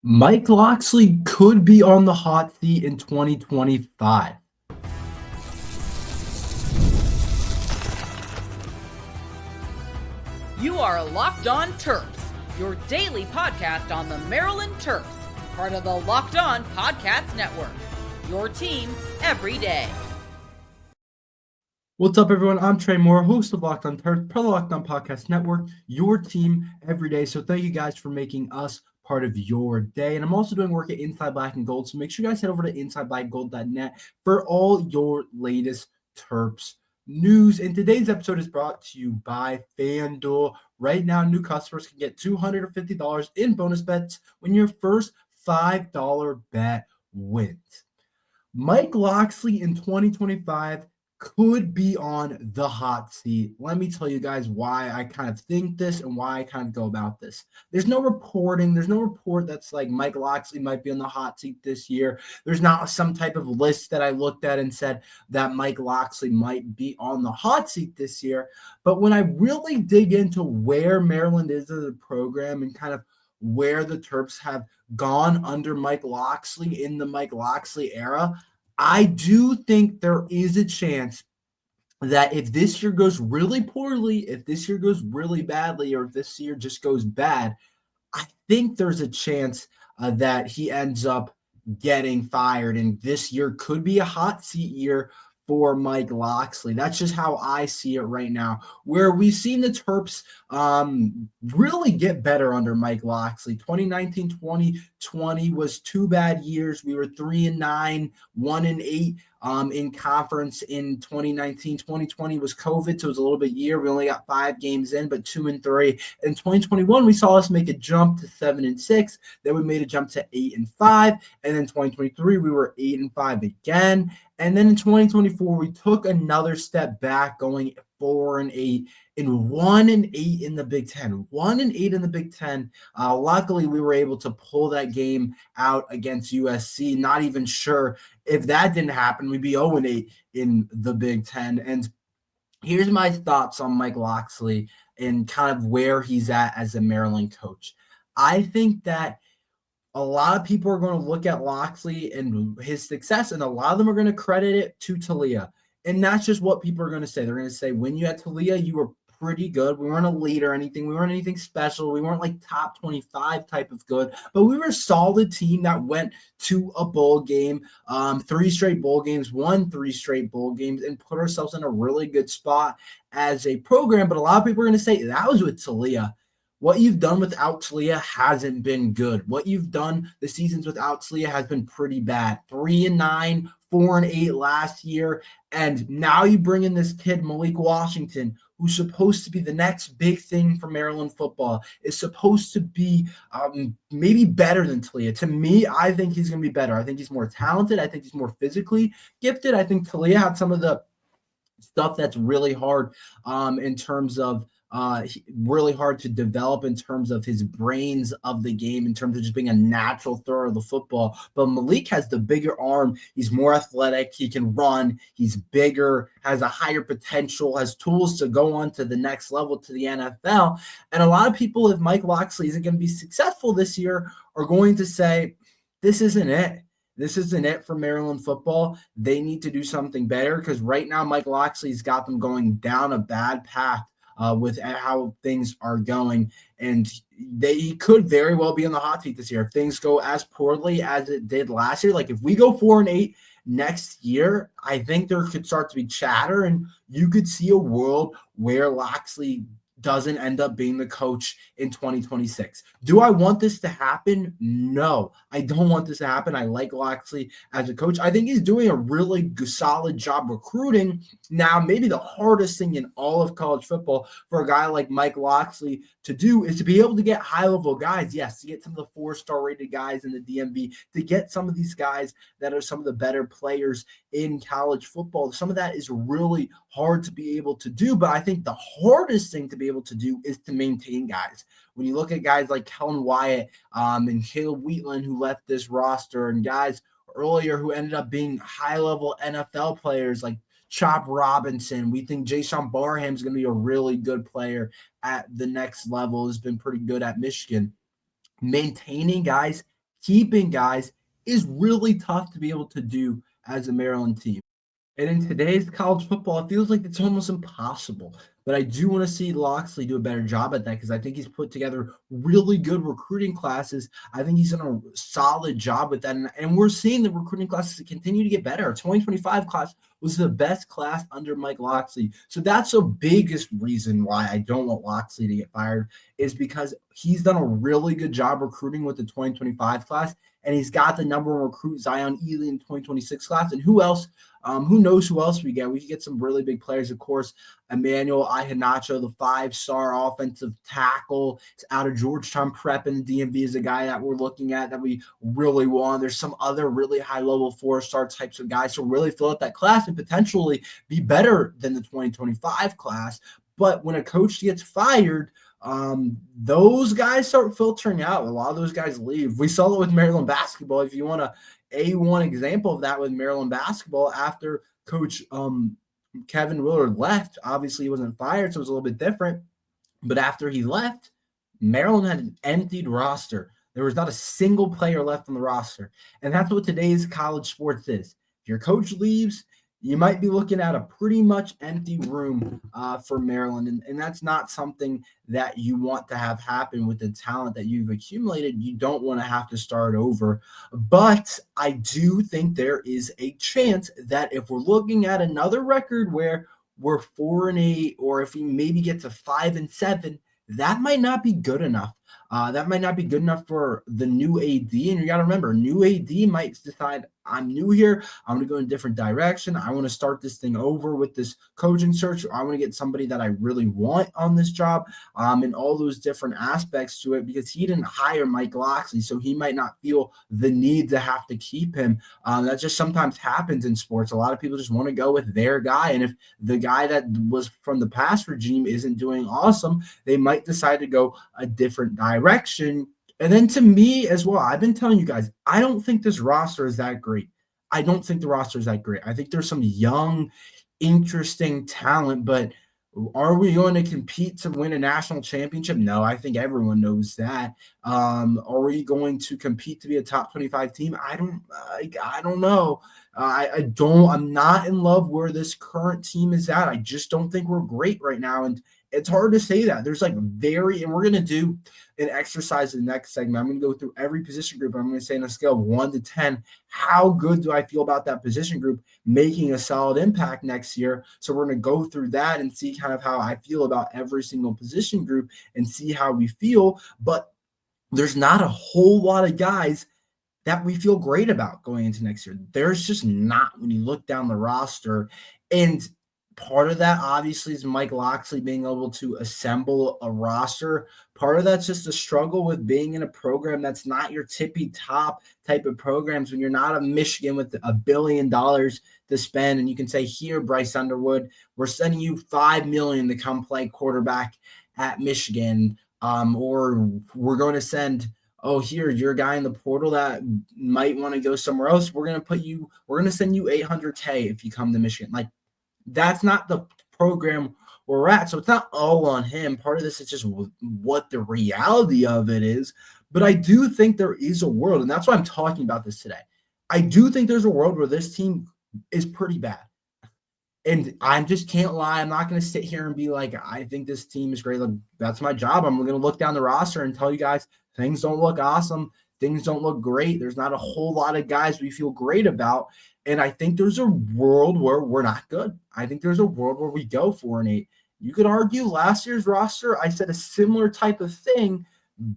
Mike Locksley could be on the hot seat in 2025. You are Locked On Terps, your daily podcast on the Maryland Terps, part of the Locked On Podcast Network. Your team every day. What's up, everyone? I'm Tre Moore, host of Locked On Terps, part of the Locked On Podcast Network, your team every day. So thank you guys for making us part of your day. And I'm also doing work at Inside Black and Gold. So make sure you guys head over to InsideBlackGold.net for all your latest Terps news. And today's episode is brought to you by FanDuel. Right now, new customers can get $250 in bonus bets when your first $5 bet wins. Mike Locksley in 2025 could be on the hot seat. Let me tell you guys why I kind of think this and why I kind of go about this. There's no reporting. There's no report that's like Mike Locksley might be on the hot seat this year. There's not some type of list that I looked at and said that Mike Locksley might be on the hot seat this year. But when I really dig into where Maryland is as a program and kind of where the Terps have gone under Mike Locksley in the Mike Locksley era, I do think there is a chance that if this year goes really poorly, if this year goes really badly, or if this year just goes bad, I think there's a chance that he ends up getting fired. And this year could be a hot seat year for Mike Locksley. That's just how I see it right now, where we've seen the Terps really get better under Mike Locksley. 2019, 2020 was two bad years. We were 3-9, 1-8 in conference in 2019. 2020 was COVID, so it was a little bit year. We only got 5 games in, but 2-3. In 2021, we saw us make a jump to 7-6. Then we made a jump to 8-5. And then 2023, we were 8-5 again. And then in 2024, we took another step back, going 4-8 and 1-8 in the Big Ten. 1-8 in the Big Ten. Luckily, we were able to pull that game out against USC. Not even sure if that didn't happen, we'd be 0-8 in the Big Ten. And here's my thoughts on Mike Locksley and kind of where he's at as a Maryland coach. I think that a lot of people are going to look at Locksley and his success, and a lot of them are going to credit it to Talia. And that's just what people are going to say. They're going to say, when you had Talia, you were pretty good. We weren't a lead or anything. We weren't anything special. We weren't like top 25 type of good, but we were a solid team that went to a bowl game, 3 straight bowl games, won 3 straight bowl games, and put ourselves in a really good spot as a program. But a lot of people are going to say that was with Talia. What you've done without Talia hasn't been good. What you've done the seasons without Talia has been pretty bad. 3-9, 4-8 last year, and now you bring in this kid, Malik Washington, who's supposed to be the next big thing for Maryland football, is supposed to be maybe better than Talia. To me, I think he's going to be better. I think he's more talented. I think he's more physically gifted. I think Talia had some of the stuff that's really hard in terms of really hard to develop in terms of his brains of the game, in terms of just being a natural thrower of the football. But Malik has the bigger arm. He's more athletic. He can run. He's bigger, has a higher potential, has tools to go on to the next level, to the NFL. And a lot of people, if Mike Locksley isn't going to be successful this year, are going to say, this isn't it. This isn't it for Maryland football. They need to do something better, because right now Mike Locksley's got them going down a bad path with how things are going. And they could very well be on the hot seat this year if things go as poorly as it did last year. Like if we go 4-8 next year, I think there could start to be chatter, and you could see a world where Locksley doesn't end up being the coach in 2026. Do I want this to happen? No, I don't want this to happen. I like Locksley as a coach. I think he's doing a really solid job recruiting. Now, maybe the hardest thing in all of college football for a guy like Mike Locksley to do is to be able to get high-level guys. Yes, to get some of the 4-star rated guys in the DMV, to get some of these guys that are some of the better players in college football. Some of that is really hard to be able to do, but I think the hardest thing to be able to do is to maintain guys. When you look at guys like Kellen Wyatt and Caleb Wheatland, who left this roster, and guys earlier who ended up being high-level NFL players like Chop Robinson. We think Jayshon Barham is going to be a really good player at the next level. Has been pretty good at Michigan. Maintaining guys keeping guys is really tough to be able to do as a Maryland team. And in today's college football, it feels like it's almost impossible. But I do want to see Locksley do a better job at that because I think he's put together really good recruiting classes. I think he's done a solid job with that. And we're seeing the recruiting classes continue to get better. Our 2025 class was the best class under Mike Locksley. So that's the biggest reason why I don't want Locksley to get fired is because he's done a really good job recruiting with the 2025 class. And he's got the number one recruit, Zion Ely, in 2026 class. And who else? Who knows who else we get? We could get some really big players, of course. Emmanuel Iheanacho, the 5-star offensive tackle, is out of Georgetown Prep in the DMV, is a guy that we're looking at that we really want. There's some other really high-level 4-star types of guys to really fill out that class and potentially be better than the 2025 class. But when a coach gets fired, those guys start filtering out. A lot of those guys leave. We saw it with Maryland basketball. If you want a A1 example of that with Maryland basketball, after Coach Kevin Willard left, obviously he wasn't fired, so it was a little bit different. But after he left, Maryland had an emptied roster. There was not a single player left on the roster. And that's what today's college sports is. If your coach leaves, you might be looking at a pretty much empty room for Maryland. And that's not something that you want to have happen with the talent that you've accumulated. You don't want to have to start over. But I do think there is a chance that if we're looking at another record where we're 4-8, or if we maybe get to 5-7, that might not be good enough. That might not be good enough for the new AD. And you got to remember, new AD might decide, I'm new here. I'm going to go in a different direction. I want to start this thing over with this coaching search. I want to get somebody that I really want on this job, and all those different aspects to it, because he didn't hire Mike Locksley, so he might not feel the need to have to keep him. That just sometimes happens in sports. A lot of people just want to go with their guy. And if the guy that was from the past regime isn't doing awesome, they might decide to go a different direction. And then to me as well, I've been telling you guys, I don't think this roster is that great. I don't think the roster is that great. I think there's some young, interesting talent, but are we going to compete to win a national championship? No, I think everyone knows that. Are we going to compete to be a top 25 team? I don't know. I'm not in love where this current team is at. I just don't think we're great right now. And it's hard to say that. There's and we're going to do an exercise in the next segment. I'm going to go through every position group. I'm going to say on a scale of 1 to 10, how good do I feel about that position group making a solid impact next year? So we're going to go through that and see kind of how I feel about every single position group and see how we feel. But there's not a whole lot of guys that we feel great about going into next year. There's just not when you look down the roster. And part of that, obviously, is Mike Locksley being able to assemble a roster. Part of that's just a struggle with being in a program that's not your tippy top type of programs, when you're not a Michigan with $1 billion to spend. And you can say, here, Bryce Underwood, we're sending you $5 million to come play quarterback at Michigan. Or we're going to send, here, you're a guy in the portal that might want to go somewhere else. We're going to send you $800K if you come to Michigan. That's not the program we're at. So it's not all on him. Part of this is just what the reality of it is. But I do think there is a world, and that's why I'm talking about this today. I do think there's a world where this team is pretty bad. And I just can't lie. I'm not going to sit here and be like, I think this team is great. That's my job. I'm going to look down the roster and tell you guys things don't look awesome. Things don't look great. There's not a whole lot of guys we feel great about. And I think there's a world where we're not good. I think there's a world where we go 4-8. You could argue last year's roster, I said a similar type of thing,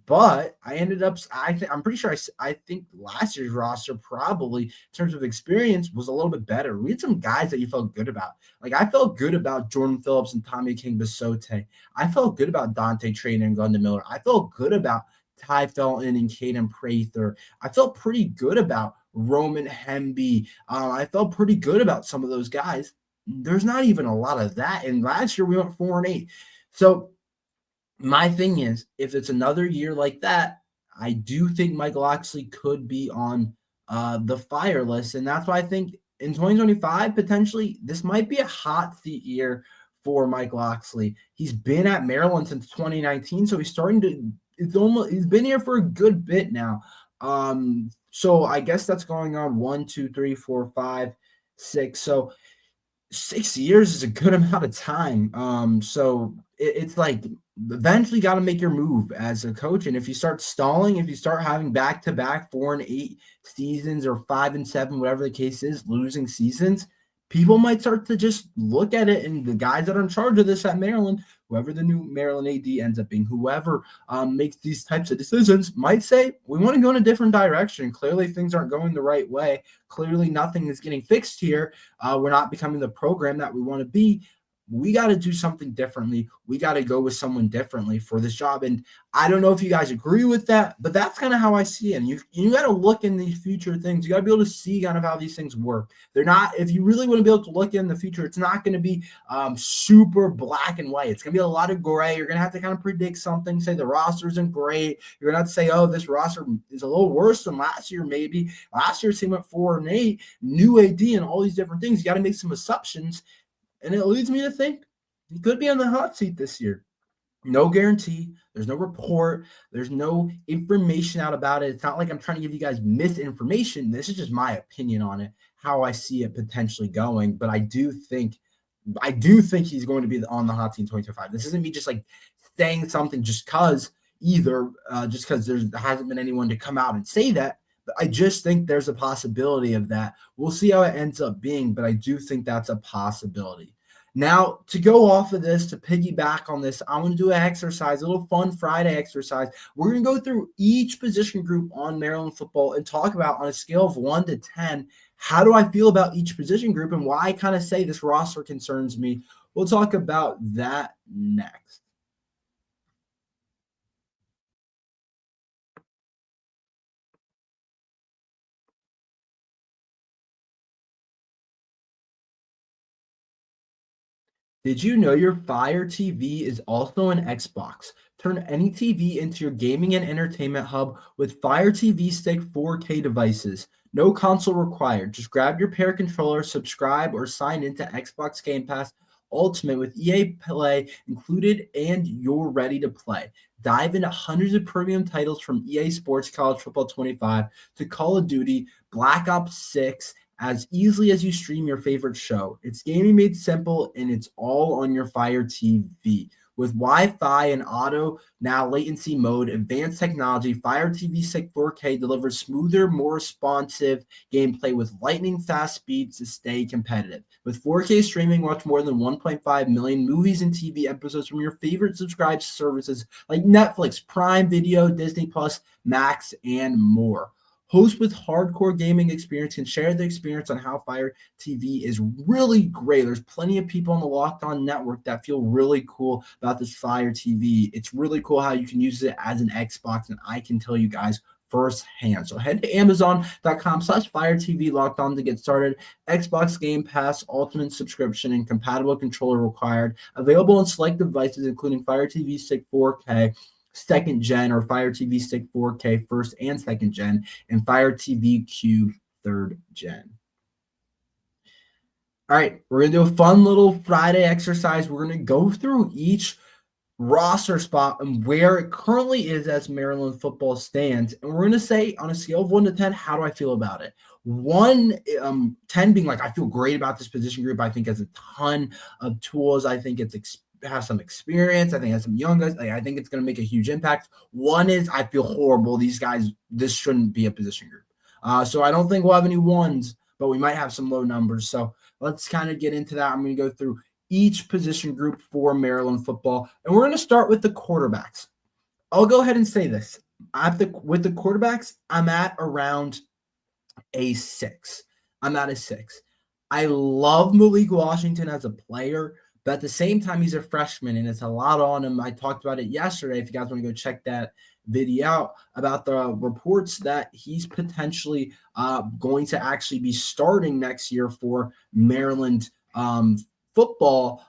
but I ended up, I'm pretty sure I think last year's roster probably in terms of experience was a little bit better. We had some guys that you felt good about. I felt good about Jordan Phillips and Tommy King Basote. I felt good about Dante Traynor and Glendon Miller. I felt good about Ty Felton and Caden Prather. I felt pretty good about Roman Hemby. I felt pretty good about some of those guys. There's not even a lot of that. And last year we went 4-8. So my thing is, if it's another year like that, I do think Mike Locksley could be on the fire list. And that's why I think in 2025, potentially, this might be a hot seat year for Mike Locksley. He's been at Maryland since 2019, so he's been here for a good bit now. So I guess that's going on 1, 2, 3, 4, 5, 6. So 6 years is a good amount of time. So it's like eventually got to make your move as a coach. And if you start stalling, if you start having back-to-back 4-8 seasons or 5-7, whatever the case is, losing seasons, people might start to just look at it. And the guys that are in charge of this at Maryland, whoever the new Maryland AD ends up being, whoever makes these types of decisions, might say, we want to go in a different direction. Clearly, things aren't going the right way. Clearly, nothing is getting fixed here. We're not becoming the program that we want to be. We got to do something differently. We got to go with someone differently for this job. And I don't know if you guys agree with that, but that's kind of how I see it. And you got to look in these future things. You got to be able to see kind of how these things work. They're not, if you really want to be able to look in the future, it's not going to be super black and white. It's going to be a lot of gray. You're going to have to kind of predict something, say the roster isn't great. You're going to have to say, oh, this roster is a little worse than last year, maybe. Last year's team went 4-8, new AD and all these different things. You got to make some assumptions. And it leads me to think he could be on the hot seat this year. No guarantee. There's no report. There's no information out about it. It's not like I'm trying to give you guys misinformation. This is just my opinion on it, how I see it potentially going. But I do think he's going to be on the hot seat in 2025. This isn't me just like saying something just because there hasn't been anyone to come out and say that. I just think there's a possibility of that. We'll see how it ends up being, but I do think that's a possibility. Now, to go off of this, to piggyback on this, I want to do an exercise, a little fun Friday exercise. We're going to go through each position group on Maryland football and talk about, on a scale of 1 to 10, how do I feel about each position group and why I kind of say this roster concerns me. We'll talk about that next. Did you know your Fire TV is also an Xbox? Turn any TV into your gaming and entertainment hub with Fire TV Stick 4K devices. No console required. Just grab your pair controller, subscribe, or sign into Xbox Game Pass Ultimate with EA Play included, and you're ready to play. Dive into hundreds of premium titles from EA Sports College Football 25 to Call of Duty, Black Ops 6, as easily as you stream your favorite show. It's gaming made simple, and it's all on your Fire TV. With Wi-Fi and auto now latency mode, advanced technology, Fire TV Stick 4K delivers smoother, more responsive gameplay with lightning fast speeds to stay competitive. With 4K streaming, watch more than 1.5 million movies and TV episodes from your favorite subscribed services like Netflix, Prime Video, Disney Plus, Max, and more. Hosts with hardcore gaming experience can share the experience on how Fire TV is really great. There's plenty of people on the Locked On Network that feel really cool about this Fire TV. It's really cool how you can use it as an Xbox, and I can tell you guys firsthand. So head to Amazon.com/Fire TV Locked On to get started. Xbox Game Pass Ultimate subscription and compatible controller required. Available on select devices including Fire TV Stick 4K. Second gen, or Fire TV Stick 4K first and second gen, and Fire TV Cube third gen. All right, we're going to do a fun little Friday exercise. We're going to go through each roster spot and where it currently is as Maryland football stands. And we're going to say, on a scale of 1 to 10, how do I feel about it? 10 being like, I feel great about this position group. I think it has a ton of tools. I think it's has some experience. I think it has some young guys. I think it's going to make a huge impact. 1 is I feel horrible. These guys, this shouldn't be a position group. So I don't think we'll have any 1s, but we might have some low numbers. So let's kind of get into that. I'm going to go through each position group for Maryland football, and we're going to start with the quarterbacks. I'll go ahead and say this. With the quarterbacks, I'm at around a 6. I'm at a 6. I love Malik Washington as a player, but at the same time, he's a freshman, and it's a lot on him. I talked about it yesterday. If you guys want to go check that video out, about the reports that he's potentially going to actually be starting next year for Maryland football.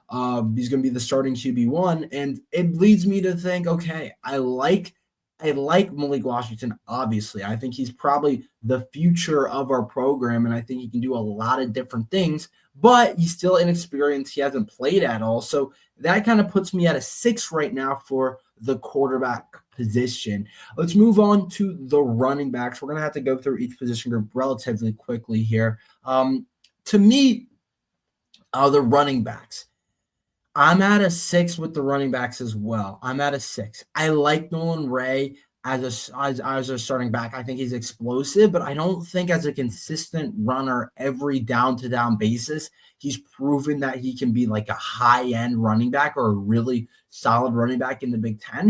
He's going to be the starting QB1, and it leads me to think, okay, I like Malik Washington, obviously. I think he's probably the future of our program, and I think he can do a lot of different things, but he's still inexperienced. He hasn't played at all. So that kind of puts me at a 6 right now for the quarterback position. Let's move on to the running backs. We're going to have to go through each position group relatively quickly here. To me, the running backs. I'm at a 6 with the running backs as well. I'm at a 6. I like Nolan Ray as a starting back. I think he's explosive, but I don't think as a consistent runner every down-to-down basis, he's proven that he can be like a high-end running back or a really solid running back in the Big Ten.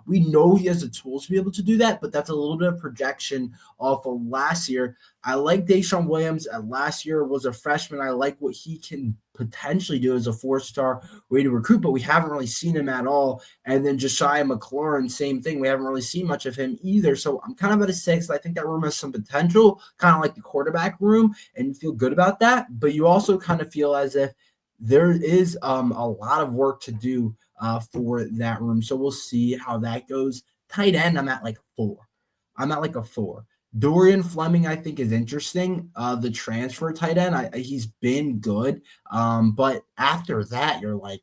We know he has the tools to be able to do that, but that's a little bit of projection off of last year. I like Deshaun Williams. Last year was a freshman. I like what he can potentially do as a 4-star rated recruit, but we haven't really seen him at all. And then Josiah McLaurin, same thing. We haven't really seen much of him either. So I'm kind of at a 6. I think that room has some potential, kind of like the quarterback room, and you feel good about that. But you also kind of feel as if there is a lot of work to do for that room. So we'll see how that goes. Tight end, I'm at like a 4. Dorian Fleming, I think, is interesting. The transfer tight end, he's been good. But after that, you're like,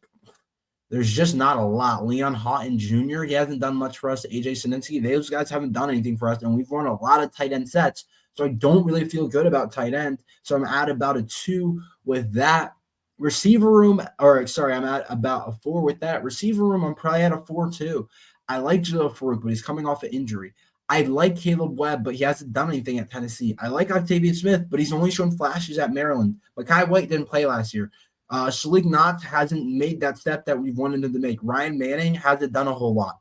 there's just not a lot. Leon Houghton Jr., he hasn't done much for us. AJ Sininsky, those guys haven't done anything for us. And we've run a lot of tight end sets. So I don't really feel good about tight end. So I'm at about a 2 with that. Receiver room, I'm at about a 4 with that. Receiver room, I'm probably at a 4 too. I like Jalil Farouk, but he's coming off an injury. I like Caleb Webb, but he hasn't done anything at Tennessee. I like Octavian Smith, but he's only shown flashes at Maryland. Mekhi White didn't play last year. Shalik Knott hasn't made that step that we've wanted him to make. Ryan Manning hasn't done a whole lot.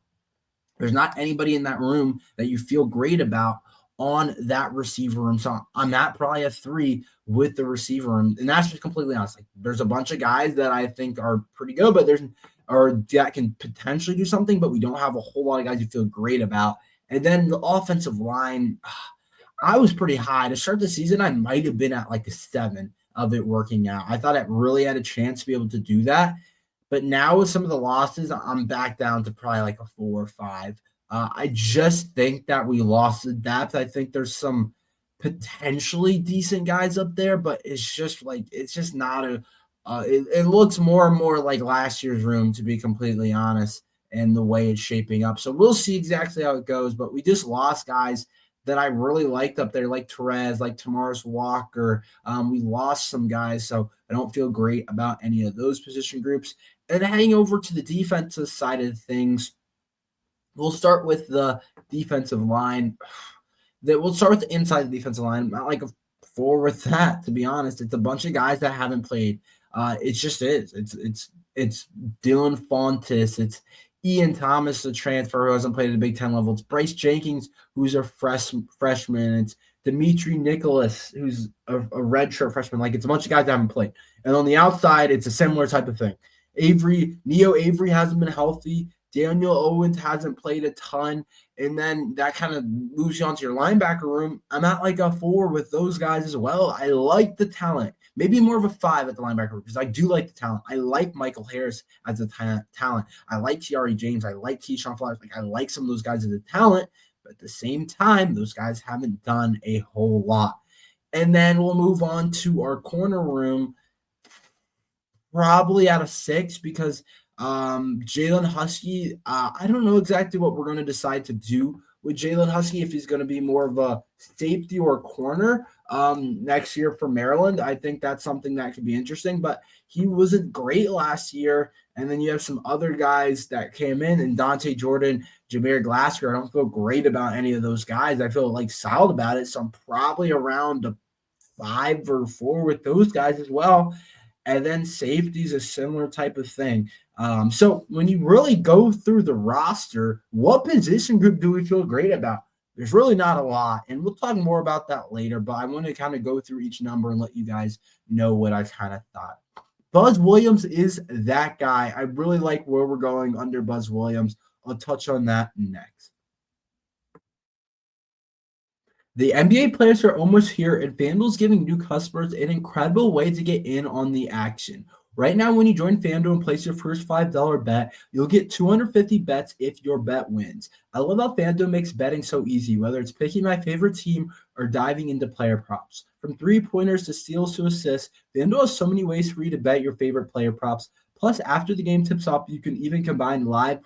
There's not anybody in that room that you feel great about on that receiver room. So I'm at probably a 3 with the receiver room. And that's just completely honest. Like, there's a bunch of guys that I think are pretty good, but that can potentially do something, but we don't have a whole lot of guys you feel great about. And then the offensive line, I was pretty high. To start the season, I might have been at like a 7 of it working out. I thought it really had a chance to be able to do that. But now with some of the losses, I'm back down to probably like a 4 or 5. I just think that we lost the depth. I think there's some potentially decent guys up there, but it's just not it looks more and more like last year's room, to be completely honest, and the way it's shaping up. So we'll see exactly how it goes, but we just lost guys that I really liked up there, like Terez, like Tamaris Walker. We lost some guys, so I don't feel great about any of those position groups. And heading over to the defensive side of things, we'll start with the defensive line. We'll start with the inside of the defensive line. Not like a 4 with that, to be honest. It's a bunch of guys that haven't played. It just is. It's Dylan Fontes. It's Ian Thomas, the transfer who hasn't played at the Big Ten level. It's Bryce Jenkins, who's a freshman. It's Dimitri Nicholas, who's a redshirt freshman. Like, it's a bunch of guys that haven't played. And on the outside, it's a similar type of thing. Neo Avery hasn't been healthy. Daniel Owens hasn't played a ton. And then that kind of moves you onto your linebacker room. I'm at like a 4 with those guys as well. I like the talent. Maybe more of a 5 at the linebacker room because I do like the talent. I like Michael Harris as a talent. I like Tiari James. I like Keyshawn Flowers. I like some of those guys as a talent. But at the same time, those guys haven't done a whole lot. And then we'll move on to our corner room, probably at a 6 because Jalen Husky, I don't know exactly what we're going to decide to do with Jalen Husky, if he's going to be more of a safety or a corner next year for Maryland. I think that's something that could be interesting, but he wasn't great last year. And then you have some other guys that came in, and Dante Jordan, Jameer Glasser. I don't feel great about any of those guys. I feel like solid about it. So I'm probably around a 5 or 4 with those guys as well. And then safety is a similar type of thing. So when you really go through the roster, what position group do we feel great about? There's really not a lot, and we'll talk more about that later, but I want to kind of go through each number and let you guys know what I kind of thought. Buzz Williams is that guy. I really like where we're going under Buzz Williams. I'll touch on that next. The NBA players are almost here, and FanDuel's giving new customers an incredible way to get in on the action. Right now, when you join FanDuel and place your first $5 bet, you'll get 250 bets if your bet wins. I love how FanDuel makes betting so easy, whether it's picking my favorite team or diving into player props. From three-pointers to steals to assists, FanDuel has so many ways for you to bet your favorite player props. Plus, after the game tips off, you can even combine live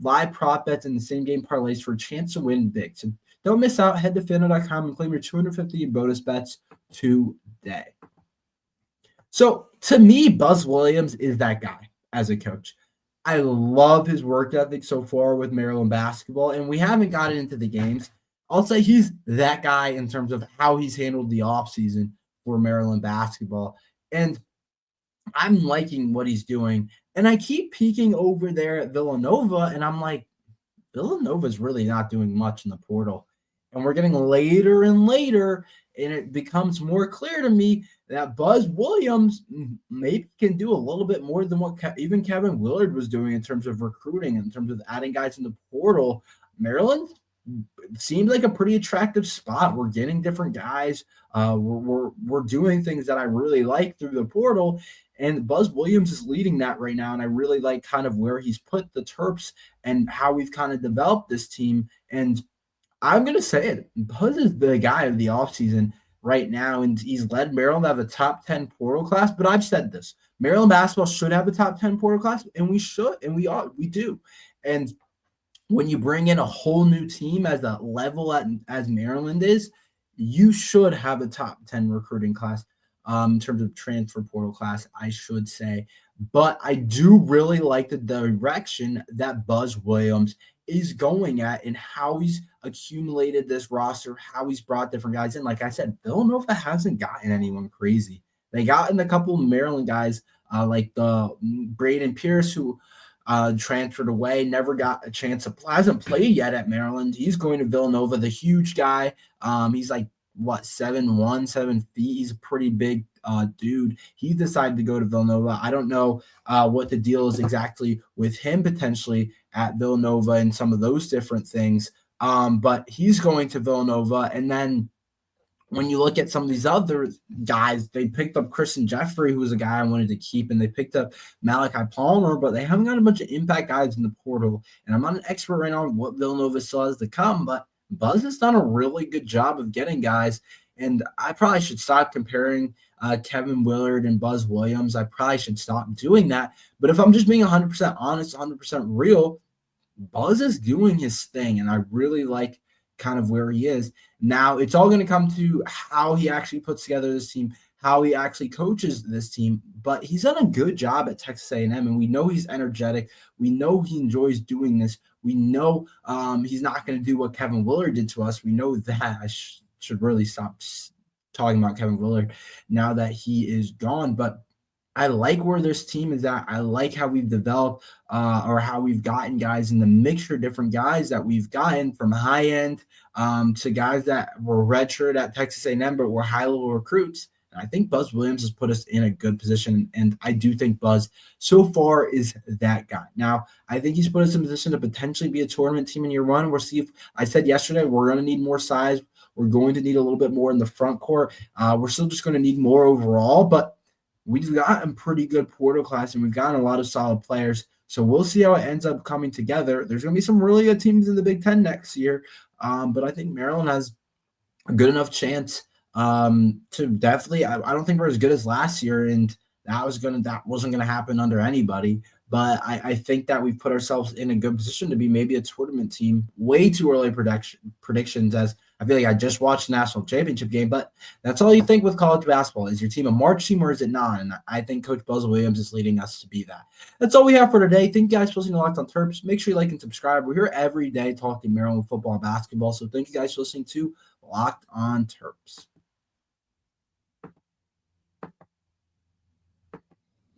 live prop bets and the same game parlays for a chance to win big. So don't miss out. Head to FanDuel.com and claim your $250 in bonus bets today. So to me, Buzz Williams is that guy as a coach. I love his work ethic so far with Maryland basketball, and we haven't gotten into the games. I'll say he's that guy in terms of how he's handled the offseason for Maryland basketball. And I'm liking what he's doing. And I keep peeking over there at Villanova, and I'm like, Villanova's really not doing much in the portal. And we're getting later and later, and it becomes more clear to me that Buzz Williams maybe can do a little bit more than what even Kevin Willard was doing in terms of recruiting, in terms of adding guys in the portal. Maryland seems like a pretty attractive spot. We're getting different guys. We're doing things that I really like through the portal. And Buzz Williams is leading that right now, and I really like kind of where he's put the Terps and how we've kind of developed this team. And I'm going to say it. Buzz is the guy of the offseason right now, and he's led Maryland to have a top 10 portal class. But I've said this. Maryland basketball should have a top 10 portal class, and we should, and we do. And when you bring in a whole new team as a level as Maryland is, you should have a top 10 recruiting class in terms of transfer portal class, I should say. But I do really like the direction that Buzz Williams is going at and how he's accumulated this roster, how he's brought different guys in. Like I said, Villanova hasn't gotten anyone crazy. They got in a couple of Maryland guys like the Braden Pierce, who transferred away, never got a chance to play, hasn't played yet at Maryland. He's going to Villanova, the huge guy. He's like, 7'1", 7 feet. He's a pretty big dude. He decided to go to Villanova. I don't know what the deal is exactly with him potentially at Villanova and some of those different things. But he's going to Villanova. And then when you look at some of these other guys, they picked up Christian Jeffrey, who was a guy I wanted to keep, and they picked up Malachi Palmer, but they haven't got a bunch of impact guys in the portal. And I'm not an expert right now on what Villanova still has to come, but Buzz has done a really good job of getting guys, and I probably should stop comparing Kevin Willard and Buzz Williams. I probably should stop doing that. But if I'm just being 100% honest, 100% real, Buzz is doing his thing, and I really like kind of where he is. Now, it's all going to come to how he actually puts together this team, how he actually coaches this team, but he's done a good job at Texas A&M, and we know he's energetic. We know he enjoys doing this. We know he's not going to do what Kevin Willard did to us. We know that. I should really stop talking about Kevin Willard now that he is gone, but I like where this team is at. I like how we've developed or how we've gotten guys in the mixture of different guys that we've gotten from high end to guys that were redshirt at Texas A&M but were high-level recruits. And I think Buzz Williams has put us in a good position, and I do think Buzz so far is that guy. Now, I think he's put us in a position to potentially be a tournament team in year one. We'll see if I said yesterday we're going to need more size. We're going to need a little bit more in the front court. We're still just going to need more overall, but we've got a pretty good portal class, and we've gotten a lot of solid players. So we'll see how it ends up coming together. There's going to be some really good teams in the Big Ten next year, but I think Maryland has a good enough chance to definitely. I don't think we're as good as last year, and that wasn't going to happen under anybody. But I think that we've put ourselves in a good position to be maybe a tournament team. Way too early predictions, as I feel like I just watched the national championship game. But that's all you think with college basketball. Is your team a March team or is it not? And I think Coach Buzz Williams is leading us to be that. That's all we have for today. Thank you guys for listening to Locked on Terps. Make sure you like and subscribe. We're here every day talking Maryland football and basketball. So thank you guys for listening to Locked on Terps.